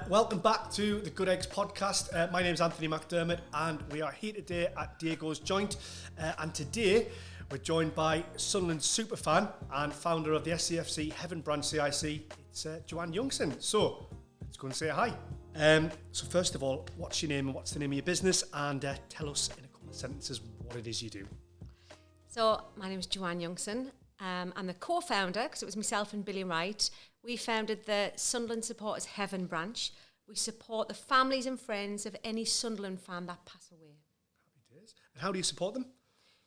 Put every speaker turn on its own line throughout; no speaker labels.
Welcome back to the Good Eggs podcast. My name is Anthony McDermott and we are here today at Diego's Joint. And today we're joined by Sunderland superfan and founder of the SAFC Heaven Branch CIC. It's Joanne Youngson. So let's go and say hi. So first of all, what's your name and what's the name of your business? And tell us in a couple of sentences what it is you do.
So my name is Joanne Youngson. I'm the co-founder, because it was myself and Billy Wright. We founded the Sunderland Supporters Heaven Branch. We support the families and friends of any Sunderland fan that pass away.
Happy days. And how do you support them?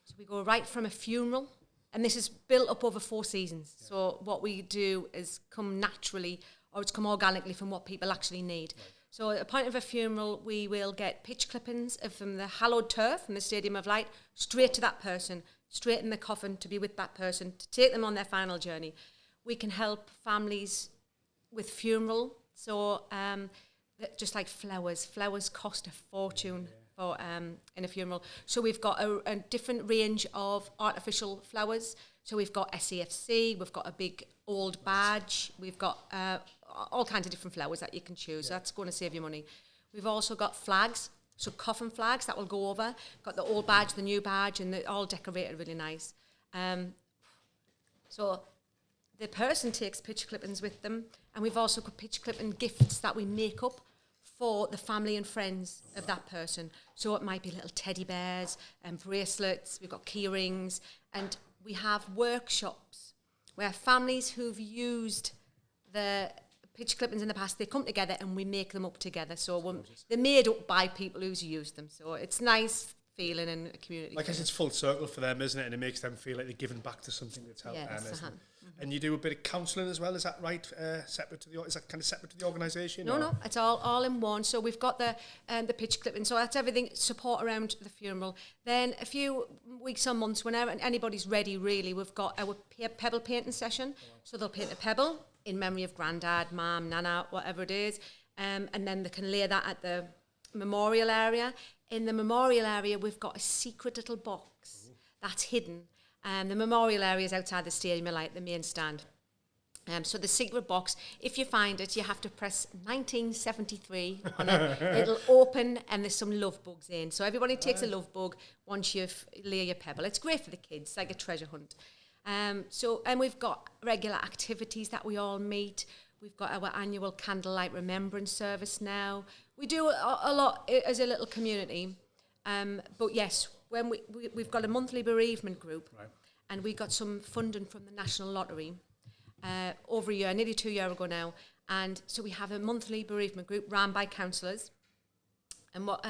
So we go right from a funeral, and this is built up over 4 seasons. Yeah. So what we do is come naturally, or it's come organically from what people actually need. Right. So at the point of a funeral, we will get pitch clippings from the hallowed turf from the Stadium of Light straight to that person, straight in the coffin to be with that person, to take them on their final journey. We can help families with funeral. So just like flowers cost a fortune for in a funeral. So we've got a different range of artificial flowers. So we've got SAFC, we've got a big old badge, we've got all kinds of different flowers that you can choose. So that's going to save you money. We've also got flags. So coffin flags that will go over. Got the old badge, the new badge, and they're all decorated really nice. So the person takes pitch clippings with them, and we've also got pitch clipping gifts that we make up for the family and friends of that person. So it might be little teddy bears and bracelets. We've got key rings, and we have workshops where families who've used the pitch clippings in the past, they come together and we make them up together. So they're made up by people who's used them. So it's nice feeling in a community.
I guess it's full circle for them, isn't it? And it makes them feel like they're giving back to something that's helped them, isn't it? Mm-hmm. And you do a bit of counselling as well, is that right? Is that kind of separate to the organisation?
No, it's all in one. So we've got the pitch clipping. So that's everything, support around the funeral. Then a few weeks or months, whenever anybody's ready, really, we've got our pebble painting session. So they'll paint a pebble in memory of granddad, mum, nana, whatever it is. And then they can lay that at the memorial area. In the memorial area, we've got a secret little box that's hidden. The memorial area is outside the Stadium of Light, the main stand. So the secret box, if you find it, you have to press 1973 on it. It'll open and there's some love bugs in. So everybody takes a love bug once you've laid your pebble. It's great for the kids, like a treasure hunt. And we've got regular activities that we all meet. We've got our annual candlelight remembrance service now. We do a lot as a little community. But yes, when we've got a monthly bereavement group, right. And we got some funding from the National Lottery over a year, nearly 2 years ago now. And so we have a monthly bereavement group run by counsellors. And what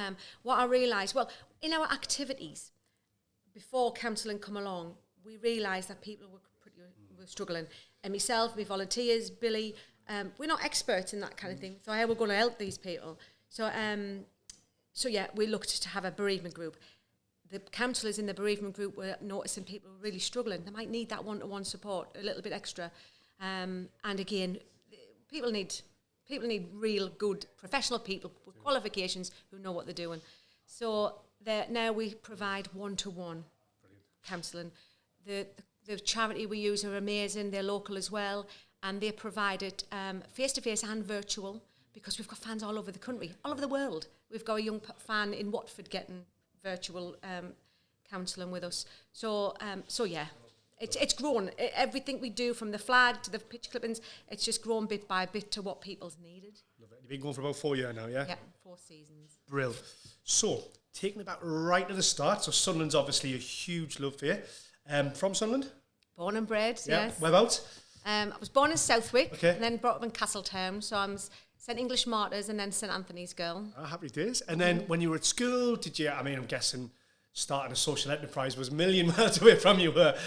I realised, well, in our activities, before counselling come along, we realised that people were struggling. And myself, my volunteers, Billy, we're not experts in that kind of thing. So how are we going to help these people? So we looked to have a bereavement group. The counsellors in the bereavement group were noticing people were really struggling. They might need that one-to-one support, a little bit extra. And again, people need real good professional people with qualifications who know what they're doing. So now we provide one-to-one counselling. The charity we use are amazing. They're local as well, and they provide it face-to-face and virtual, because we've got fans all over the country, all over the world. We've got a young fan in Watford getting virtual counselling with us. So yeah, it's grown. Everything we do, from the flag to the pitch clippings, it's just grown bit by bit to what people's needed.
Love it. You've been going for about 4 years now, yeah?
Yeah, 4 seasons.
Brilliant. So, taking it back right to the start, so Sunderland's obviously a huge love for you. From Sunderland?
Born and bred, yes.
Whereabouts?
I was born in Southwick,
okay.
And then brought up in Castletown, so I'm St English Martyrs and then St Anthony's girl.
Happy days. And then when you were at school, I'm guessing starting a social enterprise was a million miles away from you, but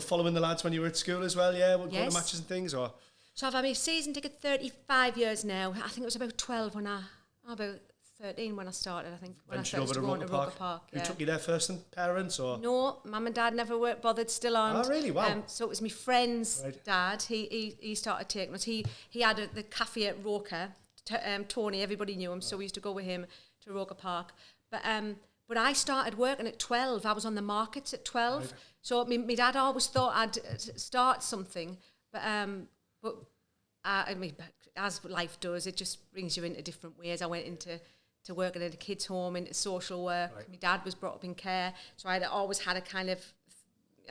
following the lads when you were at school as well, yeah? Going to matches and things, or?
So I've had my season ticket 35 years now. I think it was about 12 about 13 when I started, I think. When
ventured over to Roker Park.
Yeah.
Who took you there first, and parents, or?
No, Mum and Dad never bothered, still aren't.
Oh, really? Wow.
So it was my friend's dad. He started taking us. He had the cafe at Roker. Tony, everybody knew him, so we used to go with him to Roker Park. But I started working at 12. I was on the markets at 12. Right. So my dad always thought I'd start something, but I as life does, it just brings you into different ways. I went into working at a kids' home, into social work. Right. My dad was brought up in care, so I'd always had a kind of,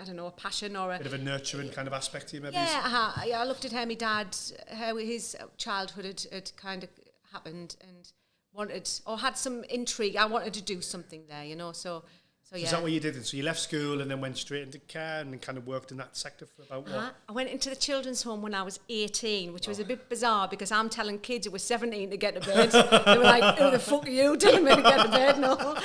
I don't know, a passion or a...
bit of a nurturing kind of aspect to you, maybe?
Yeah, I looked at how my dad, how his childhood had kind of happened, and wanted, or had some intrigue. I wanted to do something there, you know, so yeah.
Is that what you did? So you left school and then went straight into care and then kind of worked in that sector for about what?
I went into the children's home when I was 18, which was a bit bizarre because I'm telling kids who were 17 to get to bed. They were like, who the fuck are you telling me to get to bed? No.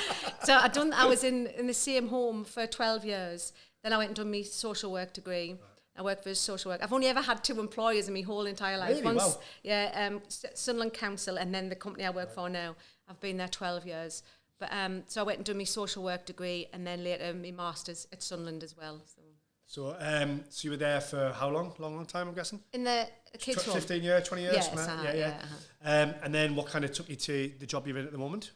So I was in the same home for 12 years. Then I went and done my social work degree. Right. I worked for social work. I've only ever had 2 employers in my whole entire life.
Really?
Once,
wow.
Yeah, Sunderland Council, and then the company I work for now. I've been there 12 years. But so I went and done my social work degree, and then later my masters at Sunderland as well.
So you were there for how long? Long time, I'm guessing.
In the kids' home.
15 years, 20 years.
Yes,
yeah. And then what kind of took you to the job you're in at the moment?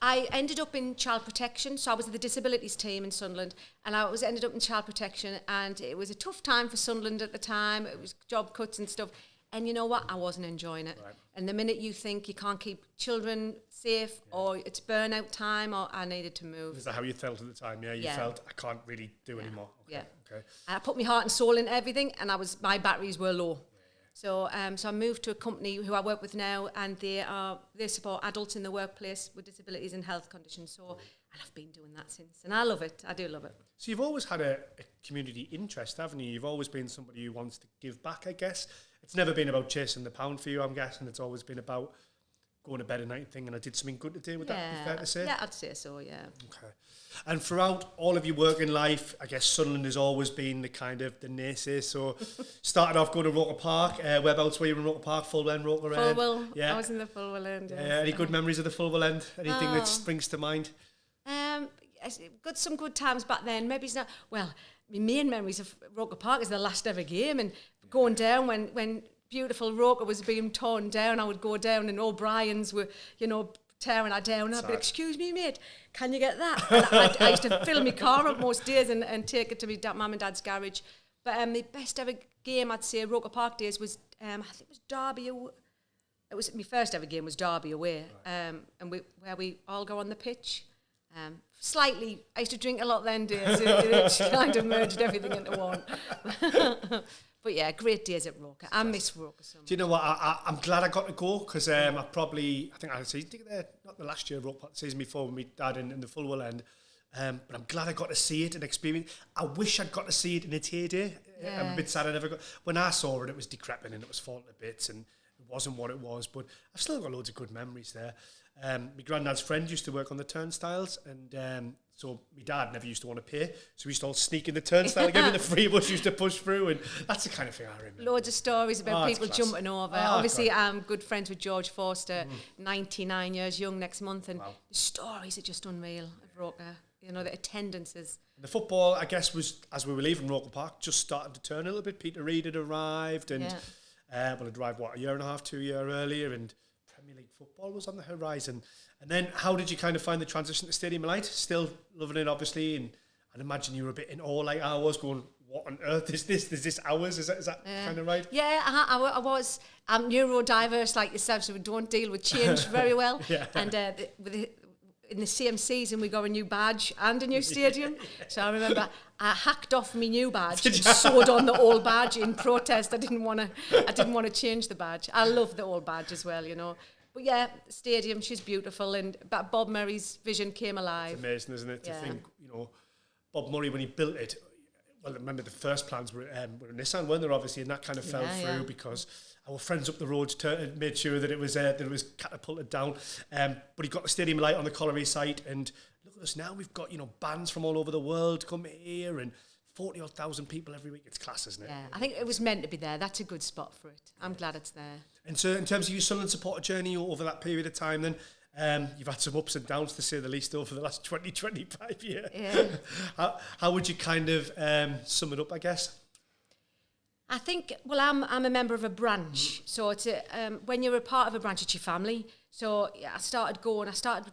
I ended up in child protection, so I was at the disabilities team in Sunderland, and I ended up in child protection, and it was a tough time for Sunderland at the time. It was job cuts and stuff. And you know what? I wasn't enjoying it. Right. And the minute you think you can't keep children safe, or it's burnout time, or I needed to move.
Is that how you felt at the time? Yeah, you felt I can't really do anymore. Okay.
Yeah.
Okay.
And I put my heart and soul into everything, and my batteries were low. So I moved to a company who I work with now, and they support adults in the workplace with disabilities and health conditions. So and I've been doing that since, and I love it. I do love it.
So you've always had a community interest, haven't you? You've always been somebody who wants to give back, I guess. It's never been about chasing the pound for you, I'm guessing. It's always been about going to bed at night and thinking, I did something good today. Would that be fair to say?
Yeah, I'd say so, yeah.
Okay. And throughout all of your working life, I guess Sunderland has always been the kind of the naysay. So started off going to Roker Park. Whereabouts were you in Roker Park? Fulwell End, Roker End?
Fulwell. Yeah. I was in the Fulwell End. Yes.
Any good memories of the Fulwell End? Anything that springs to mind?
Got some good times back then. Maybe it's not. Well, my main memories of Roker Park is the last ever game, and going down when beautiful Roker was being torn down. I would go down, and O'Brien's were, tearing her down. I'd be, excuse me, mate, can you get that? And I used to fill my car up most days and take it to my mum and dad's garage. But the best ever game, I'd say, Roker Park days was, I think it was Derby. It was my first ever game was Derby away, and where we all go on the pitch. Slightly, I used to drink a lot then days. It kind of merged everything into one. But yeah, great days at Roker. I miss Roker so much.
Do you know what? I'm glad I got to go because I think I had a season ticket there, not the last year, Roker Park, the season before with my dad in the Fulwell End. But I'm glad I got to see it and experience. I wish I'd got to see it in its heyday. Yeah. I'm a bit sad I never got. When I saw it, it was decrepit and it was falling to bits and it wasn't what it was. But I've still got loads of good memories there. My granddad's friend used to work on the turnstiles, and so my dad never used to want to pay, so we used to all sneak in the turnstile again, and the three of us used to push through, and that's the kind of thing I remember.
Loads of stories about people jumping over. Obviously, I'm good friends with George Forster, 99 years young next month, and the stories are just unreal at Roker. The attendances.
And the football, I guess, was, as we were leaving Roker Park, just started to turn a little bit. Peter Reid had arrived, and had arrived, a year and a half, 2 years earlier, and Premier League football was on the horizon. And then how did you kind of find the transition to Stadium of Light? Still loving it, obviously, and I'd imagine you were a bit in awe like I was, going, what on earth is this? Is this ours? Is that kind of right?
Yeah, I was. I'm neurodiverse like yourself, so we don't deal with change very well. And in the same season, we got a new badge and a new stadium. So I remember I hacked off my new badge and sewed on the old badge in protest. I didn't want to change the badge. I love the old badge as well, But yeah, the stadium, she's beautiful, and Bob Murray's vision came alive.
It's amazing, isn't it? To think, Bob Murray, when he built it, well, I remember the first plans were Nissan, weren't there, obviously, and that kind of fell through because our friends up the road made sure that it was catapulted down. But he got the Stadium of Light on the Colliery site, and look at us now. We've got bands from all over the world come here, and 40,000 people every week. It's class, isn't it?
Yeah, I think it was meant to be there. That's a good spot for it. I'm glad it's there.
And so, in terms of your Sunderland supporter journey over that period of time, then you've had some ups and downs, to say the least, over the last 25 years.
Yeah.
How would you kind of sum it up, I guess?
I think, well, I'm a member of a branch, so it's when you're a part of a branch, it's your family. So I started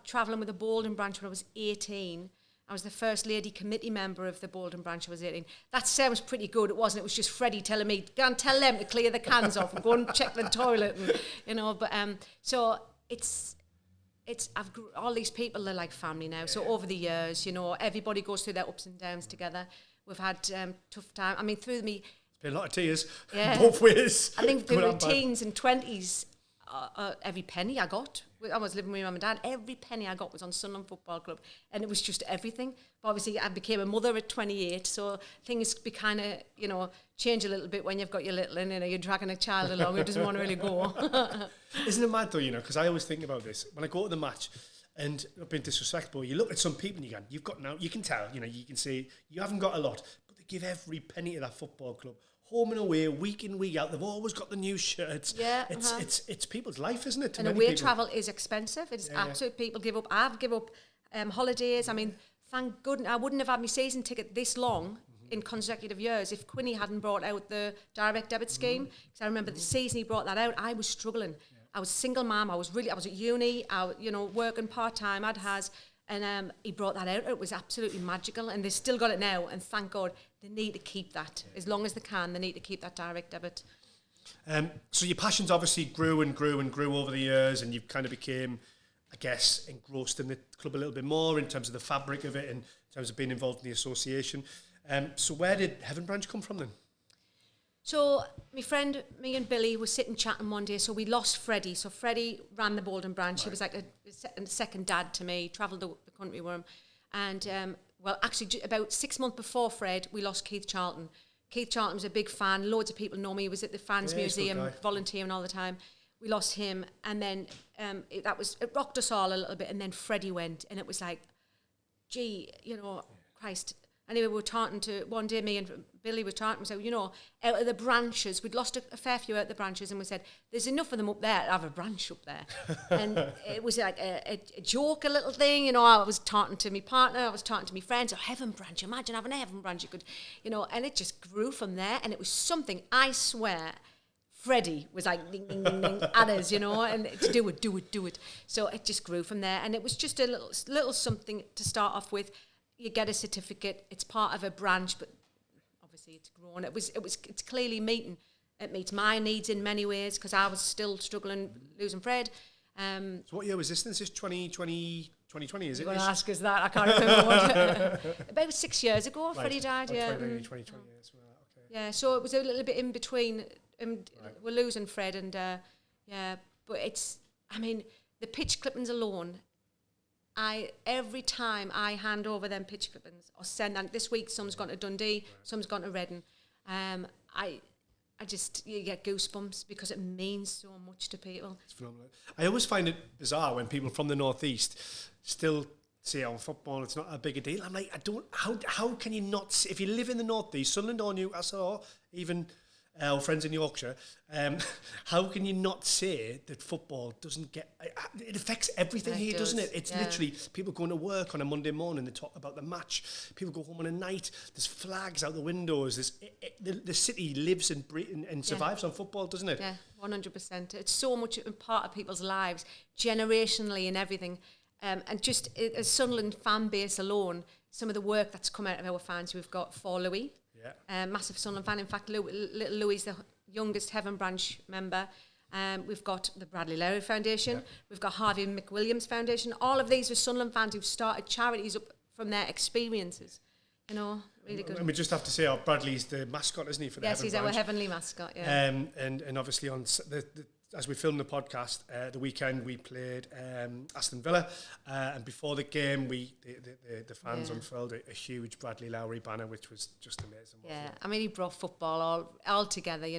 travelling with the Bolden branch when I was 18, I was the first lady committee member of the Bolton branch. I was 18. That sounds pretty good. It wasn't. It was just Freddie telling me, go and tell them to clear the cans off and go and check the toilet. And, but so all these people are like family now. So over the years, everybody goes through their ups and downs together. We've had tough time. I mean, through me.
It's been a lot of tears, both ways.
I think through the teens and 20s, every penny I got, I was living with my mum and dad, every penny I got was on Sunderland Football Club, and it was just everything. But obviously I became a mother at 28, so things be kind of, change a little bit when you've got your little one, you're dragging a child along who doesn't want to really go.
Isn't it mad though, because I always think about this, when I go to the match, and not being disrespectful, you look at some people and you've got now, you can tell, you can say, you haven't got a lot, but they give every penny to that football club. Home and away, week in, week out. They've always got the new shirts. Yeah, it's people's life, isn't it?
And away travel is expensive. It's absolute. People give up. I've given up holidays. I mean, thank goodness I wouldn't have had my season ticket this long in consecutive years if Quinny hadn't brought out the direct debit scheme. Because I remember the season he brought that out, I was struggling. I was single mum. I was at uni. Working part time. And he brought that out. It was absolutely magical, and they've still got it now. And thank God, they need to keep that as long as they can. They need to keep that direct debit.
So your passions obviously grew and grew and grew over the years, and you kind of became, I guess, engrossed in the club a little bit more in terms of the fabric of it, and in terms of being involved in the association. So where did Heaven Branch come from then?
So my friend, me and Billy were sitting chatting one day. So we lost Freddie. So Freddie ran the Bolton branch. Right. He was like a second dad to me. Travelled the country with him. And actually about 6 months before Fred, we lost Keith Charlton. Keith Charlton was a big fan. Loads of people know me. He was at the Fans Museum volunteering all the time. We lost him. And then it rocked us all a little bit. And then Freddie went. And it was like, gee, Christ. Anyway, we were talking to, one day me and Billy were talking, we said, out of the branches, we'd lost a fair few out of the branches, and we said, there's enough of them up there to have a branch up there. And it was like a joke, a little thing, I was talking to my partner, I was talking to my friends, Heaven Branch, imagine having a Heaven Branch, you could, and it just grew from there, and it was something, I swear, Freddie was like ding, ding, ding, ding at us, and to do it. So it just grew from there, and it was just a little something to start off with. You get a certificate. It's part of a branch, but obviously it's grown. It's clearly meeting. It meets my needs in many ways because I was still struggling losing Fred.
So what year was this? This is 2020, is it?
You're going to ask us that. I can't remember what. About 6 years ago, right. Freddie died.
2020 as well. Okay.
Yeah, so it was a little bit in between. We're losing Fred, and but it's. I mean, the pitch clippings alone. Every time I hand over them pitch clippings or send, and this week some's gone to Dundee, some's gone to Reading, you get goosebumps because it means so much to people.
It's phenomenal. I always find it bizarre when people from the Northeast still say, football, it's not a big a deal. I'm like, how can you not see, if you live in the Northeast, Sunderland or Newcastle, or even our friends in Yorkshire, how can you not say that football doesn't get... It affects everything here, doesn't it? It's literally people going to work on a Monday morning, they talk about the match. People go home on a night, there's flags out the windows. The city lives and survives on football, doesn't it?
Yeah, 100%. It's so much a part of people's lives, generationally and everything. And just as Sunderland fan base alone, some of the work that's come out of our fans, we've got for Louis. Massive Sunderland fan. In fact, little Louis is the youngest Heaven Branch member. We've got the Bradley Lowry Foundation. We've got Harvey McWilliams Foundation. All of these are Sunderland fans who've started charities up from their experiences. Really good.
And we just have to say, Bradley's the mascot, isn't he, for the Heaven Branch?
Yes, he's our heavenly mascot, yeah.
And obviously on as we filmed the podcast, the weekend we played Aston Villa, and before the game, the fans unfurled a huge Bradley Lowry banner, which was just amazing.
Yeah, I mean, he brought football all together,
The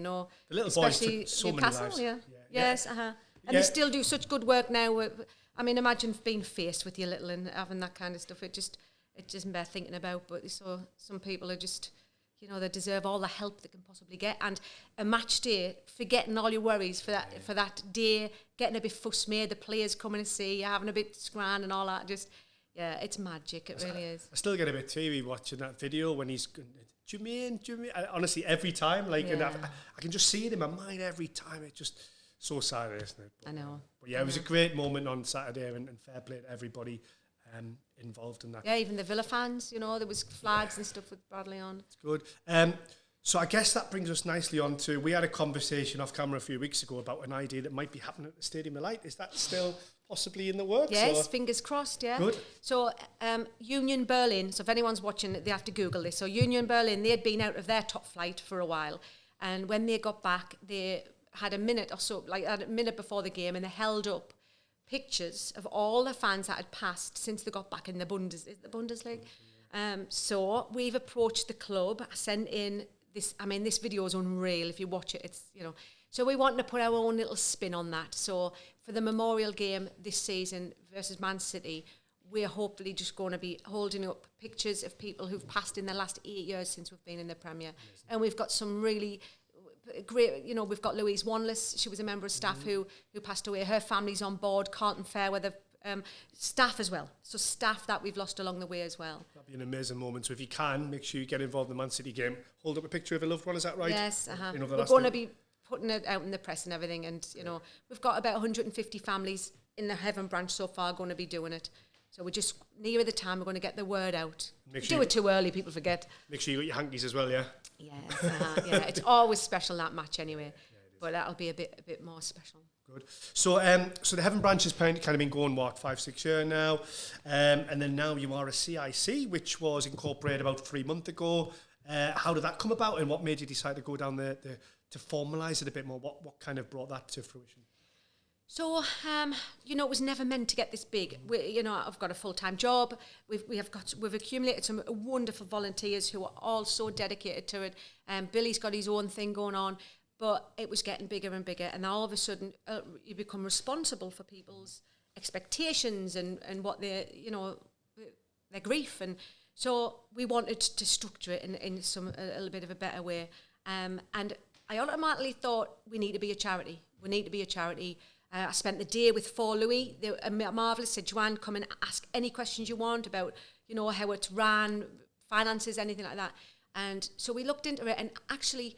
little boys took so many lives.
Yes, And they still do such good work now. I mean, imagine being faced with your little and having that kind of stuff. It isn't bear thinking about, but so some people are just... they deserve all the help they can possibly get. And a match day, forgetting all your worries for that day, getting a bit fuss-made, the players coming to see you, having a bit scran and all that. Just, it's magic. It really is.
I still get a bit teary watching that video when he's... Do you mean? Honestly, every time. And I can just see it in my mind every time. It's just so sad, isn't it?
I know.
But it was a great moment on Saturday, and fair play to everybody. involved in that.
Yeah, even the Villa fans, you know, there was flags and stuff with Bradley on.
It's good. So I guess that brings us nicely on to, we had a conversation off camera a few weeks ago about an idea that might be happening at the Stadium of Light. Is that still possibly in the works?
Yes, fingers crossed, yeah.
Good.
So Union Berlin, so if anyone's watching it, they have to Google this. So Union Berlin, they had been out of their top flight for a while. And when they got back, they had a minute or so, like a minute before the game, and they held up pictures of all the fans that had passed since they got back in the Bundesliga. So we've approached the club, sent in this, I mean, this video is unreal. If you watch it, it's, you know. So we want to put our own little spin on that. So for the memorial game this season versus Man City, we're hopefully just going to be holding up pictures of people who've passed in the last 8 years since we've been in the Premier. Amazing. And we've got some really great, you know, we've got Louise Wanless. She was a member of staff who passed away. Her family's on board, Carlton Fairweather, staff as well. So staff that we've lost along the way as well.
That'd be an amazing moment. So if you can, make sure you get involved in the Man City game. Hold up a picture of a loved one, is that right?
Yes,
You know,
we're going to be putting it out in the press and everything. And, you know, we've got about 150 families in the Heaven Branch so far going to be doing it. So we're just nearer the time, we're going to get the word out. Do it too early, people forget.
Make sure you got your hankies as well, yeah?
Yes, yeah. It's always special, that match anyway. But that'll be a bit more special.
Good. So so the Heaven Branch has kind of been going, 5-6 years now. And then now you are a CIC, which was incorporated about 3 months ago. How did that come about, and what made you decide to go down there to formalise it a bit more? What kind of brought that to fruition?
So, you know, it was never meant to get this big. You know, I've got a full-time job. We've accumulated some wonderful volunteers who are all so dedicated to it. Billy's got his own thing going on, but it was getting bigger and bigger. And all of a sudden, you become responsible for people's expectations and what their, you know, their grief. And so we wanted to structure it in a little bit of a better way. And I automatically thought we need to be a charity. We need to be a charity. I spent the day with Louis. They were marvellous. Said, Joanne, come and ask any questions you want about, you know, how it's ran, finances, anything like that. And so we looked into it, and actually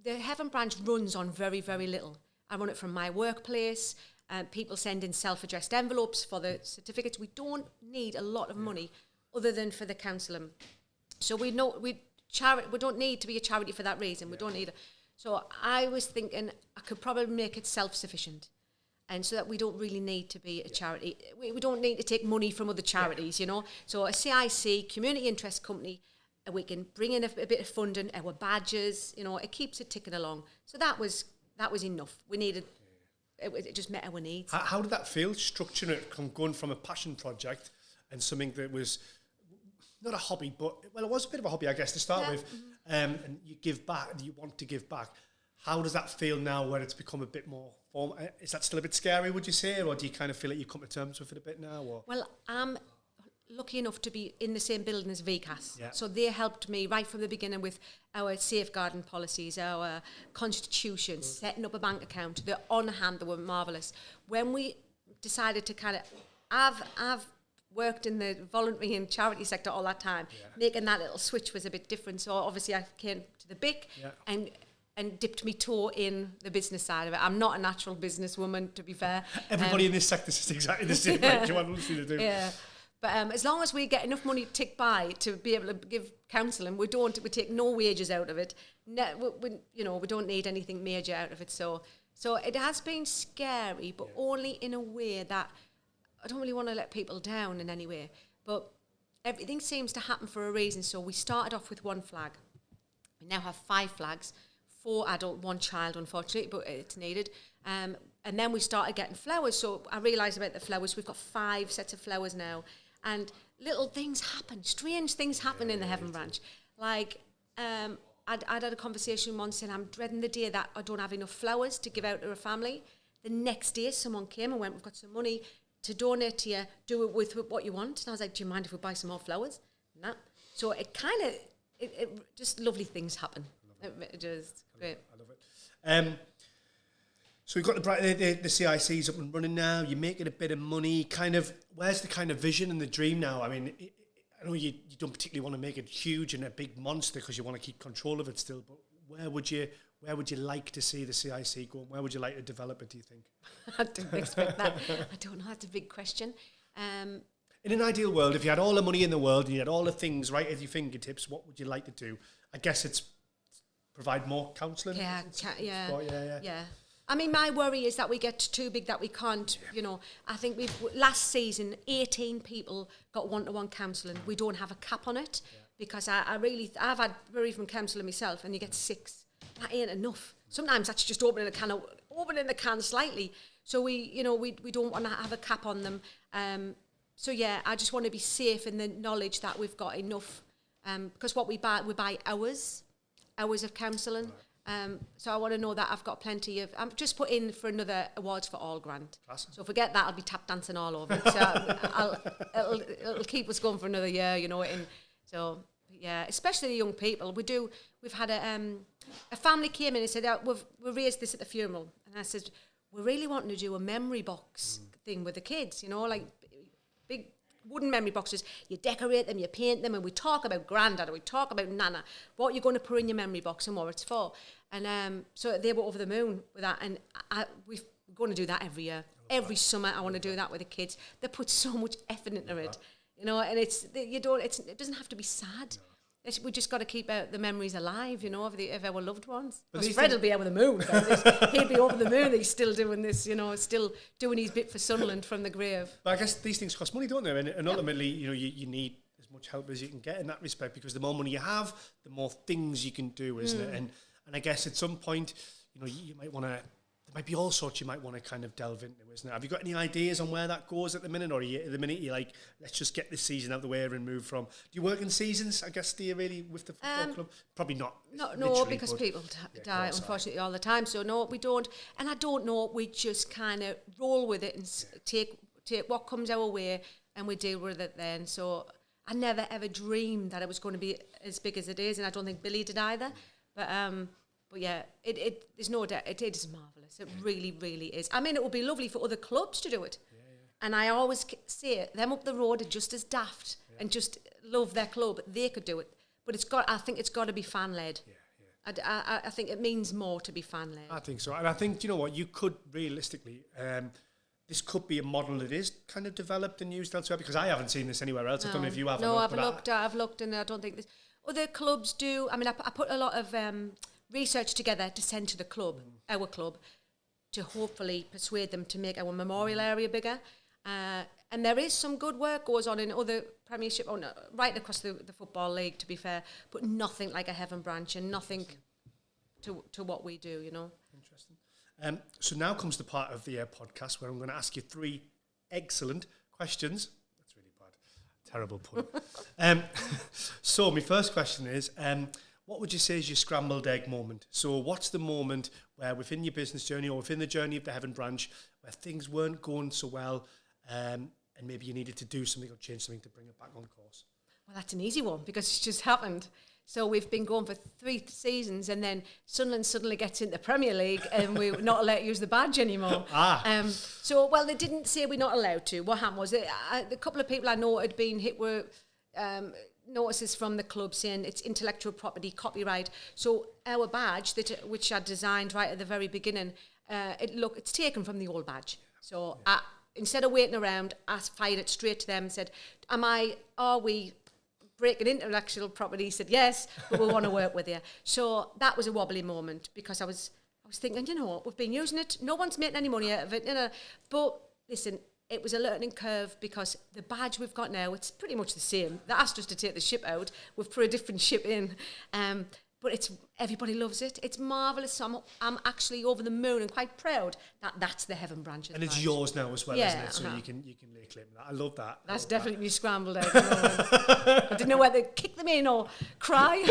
the Heaven Branch runs on very, very little. I run it from my workplace. People send in self-addressed envelopes for the certificates. We don't need a lot of money other than for the council. So we don't need to be a charity for that reason. We don't need it. So I was thinking I could probably make it self-sufficient, and so that we don't really need to be a charity. We don't need to take money from other charities, you know. So a CIC, community interest company, we can bring in a bit of funding, our badges, you know, it keeps it ticking along. So that was enough. We needed, it just met our needs.
How did that feel, structuring it, going from a passion project and something that was not a hobby, but, well, it was a bit of a hobby, I guess, to start with. And you give back, you want to give back. How does that feel now where it's become a bit more formal? Is that still a bit scary, would you say? Or do you kind of feel like you've come to terms with it a bit now? Or?
Well, I'm lucky enough to be in the same building as VCAS.
Yeah.
So they helped me right from the beginning with our safeguarding policies, our constitution, setting up a bank account. They're on hand, they were marvellous. When we decided to kind of, I've worked in the voluntary and charity sector all that time. Making that little switch was a bit different. So obviously I came to the BIC and dipped my toe in the business side of it. I'm not a natural businesswoman, to be fair.
Everybody in this sector is exactly the same. Like you want to do.
Yeah. But as long as we get enough money to tick by to be able to give counselling, we take no wages out of it. We don't need anything major out of it. So it has been scary, but only in a way that I don't really want to let people down in any way. But everything seems to happen for a reason. So we started off with one flag. We now have 5 flags, 4 adult, 1 child, unfortunately, but it's needed. And then we started getting flowers. So I realised about the flowers. We've got 5 sets of flowers now. And little things happen, strange things happen in the Heaven Branch. Like, I'd had a conversation once saying, I'm dreading the day that I don't have enough flowers to give out to a family. The next day, someone came and went, we've got some money to donate to you, do it with what you want. And I was like, do you mind if we buy some more flowers? No. So it kind of, it just lovely things happen. It just great.
I love it. So we've got the CICs up and running now. You're making a bit of money. Kind of, where's the kind of vision and the dream now? I mean, I know you don't particularly want to make it huge and a big monster because you want to keep control of it still. But where would you like to see the CIC going? Where would you like to develop it, do you think?
I didn't expect that. I don't know. That's a big question.
In an ideal world, if you had all the money in the world and you had all the things right at your fingertips, what would you like to do? I guess it's provide more counselling.
Yeah. I mean, my worry is that we get too big that we can't, I think last season, 18 people got one-to-one counselling. We don't have a cap on it because I've had bereavement counselling myself and you get 6. That ain't enough. Sometimes that's just opening the can slightly. So we don't want to have a cap on them. I just want to be safe in the knowledge that we've got enough. Because what we buy hours of counselling. Right. So I want to know that I've got plenty of... I'm just put in for another Awards for All grant. Classic. So forget that, I'll be tap dancing all over it. So it'll keep us going for another year, And so, yeah, especially the young people. We've had a family came in and said, we raised this at the funeral. And I said, we're really wanting to do a memory box thing with the kids, like big wooden memory boxes. You decorate them, you paint them, and we talk about Grandad, and we talk about Nana, what you're going to put in your memory box and what it's for. And so they were over the moon with that, and we're going to do that every year. Every summer I want to do that with the kids. They put so much effort into it, and it doesn't have to be sad. We just got to keep the memories alive, of our loved ones. Because Fred will be over the moon. He'll be over the moon. He's still doing this, still doing his bit for Sunderland from the grave.
But I guess these things cost money, don't they? And ultimately, you need as much help as you can get in that respect, because the more money you have, the more things you can do, isn't it? And I guess at some point, you might want to... There might be all sorts you might want to kind of delve into, isn't it? Have you got any ideas on where that goes at the minute? Or at the minute you're like, let's just get this season out of the way and move from... Do you work in seasons, I guess, do you really, with the football club? Probably not.
No, because people die, unfortunately, all the time. So, no, we don't. And I don't know, we just kind of roll with it and take what comes our way and we deal with it then. So I never, ever dreamed that it was going to be as big as it is. And I don't think Billy did either. But yeah, there's no doubt, it is marvellous. It really, really is. I mean, it would be lovely for other clubs to do it. Yeah. And I always say, them up the road are just as daft and just love their club. They could do it. But I think it's got to be fan-led. Yeah. I think it means more to be fan-led.
I think so. And I think, you know what, you could realistically, this could be a model that is kind of developed and used elsewhere, because I haven't seen this anywhere else. I don't know if you have.
No, I've looked and I don't think this... Other clubs do. I mean, I put a lot of... research together to send to the club, our club, to hopefully persuade them to make our memorial area bigger. And there is some good work goes on in other Premiership, right across the Football League, to be fair, but nothing like a Heaven Branch and nothing to what we do,
Interesting. So now comes the part of the podcast where I'm going to ask you 3 excellent questions. That's really bad. Terrible pun. So my first question is... what would you say is your scrambled egg moment? So what's the moment where within your business journey or within the journey of the Heaven Branch where things weren't going so well and maybe you needed to do something or change something to bring it back on course?
Well, that's an easy one because it's just happened. So we've been going for 3 seasons and then Sunderland suddenly gets into the Premier League and we're not allowed to use the badge anymore. They didn't say we're not allowed to. What happened was a couple of people I know had been hit with... notices from the club saying it's intellectual property, copyright. So our badge, which I designed right at the very beginning, it's taken from the old badge. So instead of waiting around, I fired it straight to them and said, are we breaking intellectual property? He said, yes, but we want to work with you. So that was a wobbly moment because I was thinking, we've been using it. No one's making any money out of it, But listen, it was a learning curve because the badge we've got now, it's pretty much the same. They asked us to take the ship out. We've put a different ship in. But everybody loves it. It's marvellous. So I'm actually over the moon and quite proud that that's the Heaven Branch.
And it's yours now as well, isn't it? So you can lay claim that. I love that.
That's definitely me scrambled out. I didn't know whether to kick them in or cry.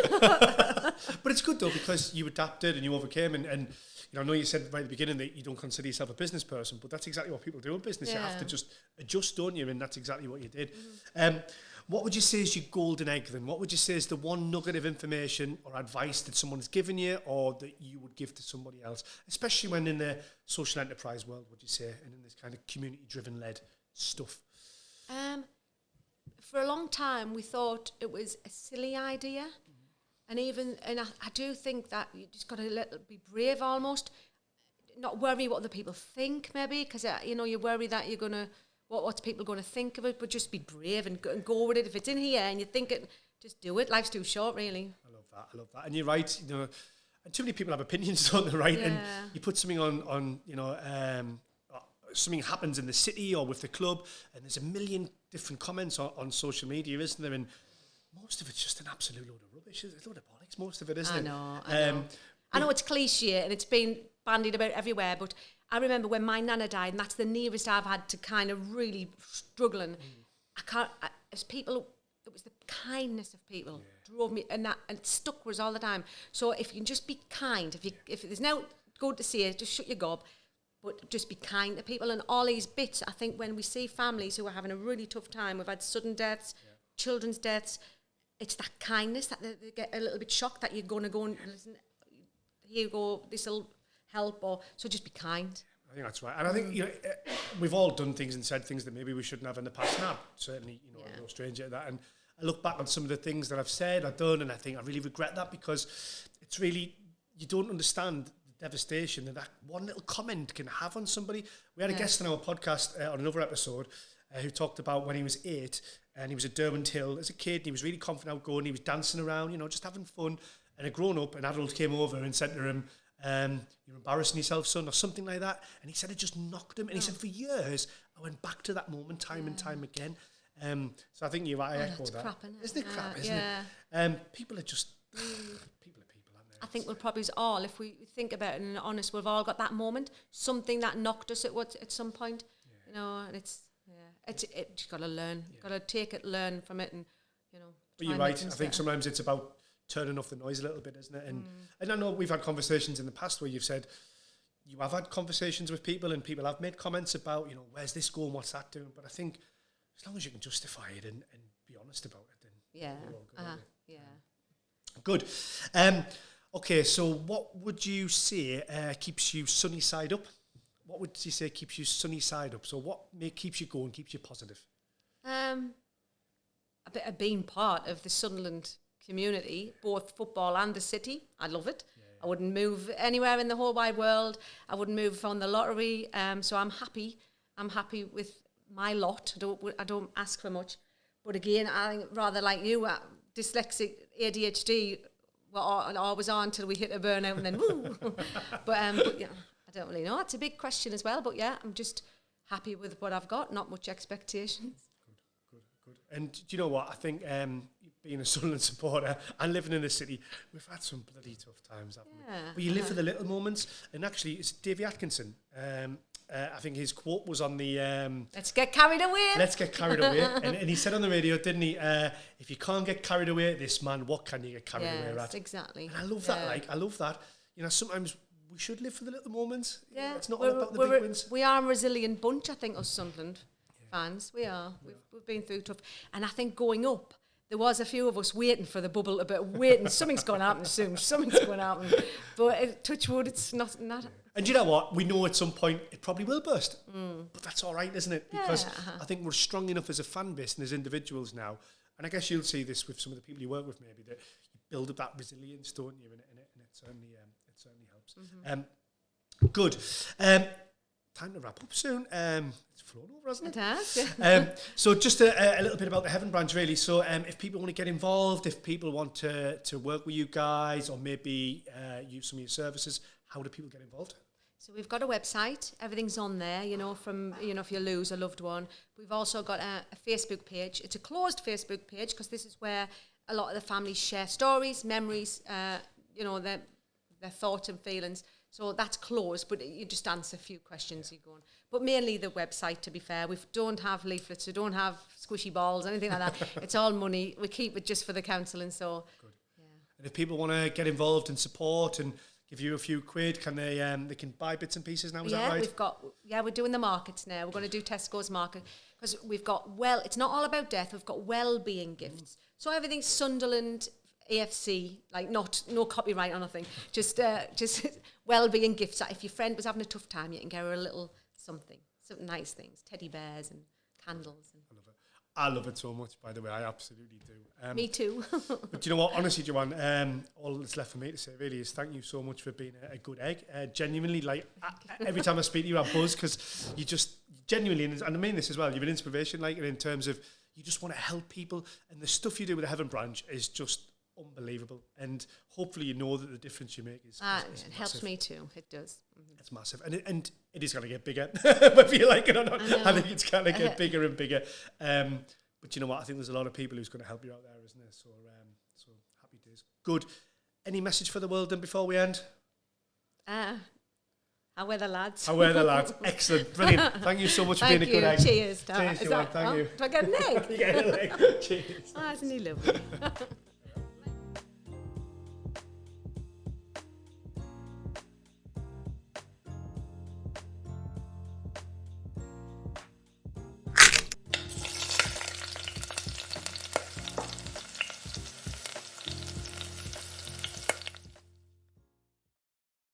But it's good though because you adapted and you overcame and I know you said right at the beginning that you don't consider yourself a business person, but that's exactly what people do in business. Yeah. You have to just adjust, don't you? And that's exactly what you did. What would you say is your golden egg then? What would you say is the one nugget of information or advice that someone's given you or that you would give to somebody else, especially when in the social enterprise world, would you say, and in this kind of community-driven led stuff?
For a long time, we thought it was a silly idea. And I do think that you just got to be brave almost, not worry what other people think maybe, because you worry that you're going to what's people going to think of it, but just be brave and go with it. If it's in here and you think it, just do it. Life's too short, really.
I love that. And you're right, you know, and too many people have opinions on the right, and you put something on you know, something happens in the city or with the club, and there's a million different comments on social media, isn't there? And most of it's just an absolute load of rubbish. It's a load of bollocks, most of it, isn't it?
I know it's cliche and it's been bandied about everywhere, but I remember when my nana died, and that's the nearest I've had to kind of really struggling. As people, it was the kindness of people drove me, and it stuck with us all the time. So if you can just be kind, if there's no good to see it, just shut your gob, but just be kind to people. And all these bits, I think when we see families who are having a really tough time, we've had sudden deaths, children's deaths, it's that kindness that they get a little bit shocked that you're going to go and listen, here you go, this will help, or so just be kind.
I think that's right. And I think, you know, we've all done things and said things that maybe we shouldn't have in the past. Now, certainly, you know, I'm no stranger to that. And I look back on some of the things that I've said, I've done, and I think I really regret that, because it's really, you don't understand the devastation that one little comment can have on somebody. We had a guest on our podcast on another episode who talked about when he was 8 and he was at Derwent Hill as a kid, and he was really confident, outgoing, he was dancing around, you know, just having fun. And a grown-up, an adult came over and said to him, you're embarrassing yourself, son, or something like that. And he said it just knocked him. And he said, for years, I went back to that moment time and time again. So I think I echo that.
Crap,
isn't it crap, isn't it? People are just, people, aren't they?
I think we'll probably all, if we think about it and are honest, we've all got that moment, something that knocked us at some point, you know, and it's you've got to learn, got to take it, learn from it, and, you know.
But you're right, I think sometimes it's about turning off the noise a little bit, isn't it? And I know we've had conversations in the past where you've said you have had conversations with people and people have made comments about, you know, where's this going, what's that doing? But I think as long as you can justify it and be honest about it, then good. Okay, so what would you say keeps you sunny side up? What would you say keeps you sunny side up? So what keeps you going, keeps you positive?
A bit of being part of the Sunderland community, both football and the city. I love it. I wouldn't move anywhere in the whole wide world. I wouldn't move on the lottery. So I'm happy. I'm happy with my lot. I don't ask for much. But again, I think rather like you, dyslexic, ADHD, we're always on till we hit a burnout and then woo. But yeah, I don't really know. It's a big question as well. But yeah, I'm just happy with what I've got. Not much expectations.
Good. And do you know what? I think being a Sunderland supporter and living in the city, we've had some bloody tough times, haven't we? But you live for the little moments. And actually, it's Davy Atkinson. I think his quote was on the...
Let's get carried away.
Let's get carried away. And he said on the radio, didn't he, if you can't get carried away at this, man, what can you get carried away at?
Yes, exactly.
And I love that. I love that. You know, sometimes we should live for the little moments.
Yeah.
It's not all about the big wins.
We are a resilient bunch, I think, us Sunderland fans. We are. We've been through tough. And I think going up, there was a few of us waiting for the bubble, waiting. Something's going to happen soon. Something's going to happen. But touch wood, it's not.
And you know what? We know at some point it probably will burst. But that's all right, isn't it? Because I think we're strong enough as a fan base and as individuals now. And I guess you'll see this with some of the people you work with, maybe, that you build up that resilience, don't you? And it certainly helps. Good. Time to wrap up soon. It's flown over, hasn't it?
It has, yeah.
So just a little bit about the Heaven Branch, really. So if people want to get involved, if people want to work with you guys or maybe use some of your services, how do people get involved?
So we've got a website. Everything's on there, you know, from, you know, if you lose a loved one. We've also got a Facebook page. It's a closed Facebook page because this is where a lot of the families share stories, memories, you know, their thoughts and feelings. So that's closed, but you just answer a few questions you go on. But mainly the website, to be fair. We don't have leaflets, we don't have squishy balls, anything like that. It's all money. We keep it just for the counselling, so...
Good. Yeah. And if people want to get involved and support and give you a few quid, can they can buy bits and pieces now, is that right?
We're doing the markets now. We're going to do Tesco's market, because we've got, it's not all about death, we've got well-being gifts. So everything's Sunderland AFC, like no copyright or nothing, just well-being gifts that if your friend was having a tough time, you can get her a little some nice things, teddy bears and candles.
I love it so much, by the way. I absolutely do.
Me too.
But you know what? Honestly, Joanne, all that's left for me to say really is thank you so much for being a good egg. Genuinely, like every time I speak to you, I buzz because you genuinely, and I mean this as well, you've an inspiration, like, in terms of you just want to help people, and the stuff you do with the Heaven Branch is just unbelievable. And hopefully you know that the difference you make is
it helps me too. It does.
It's massive. And it is going to get bigger, whether you like it or not. I think it's going to get bigger and bigger. But you know what? I think there's a lot of people who's going to help you out there, isn't there? So, so happy days. Good. Any message for the world then before we end?
How are the lads?
How are the lads? Excellent. Brilliant. Thank you so much for being a good egg.
Cheers.
Cheers, Joanne. Thank you.
Do I get an egg?
You get an egg. Cheers.
Isn't he lovely?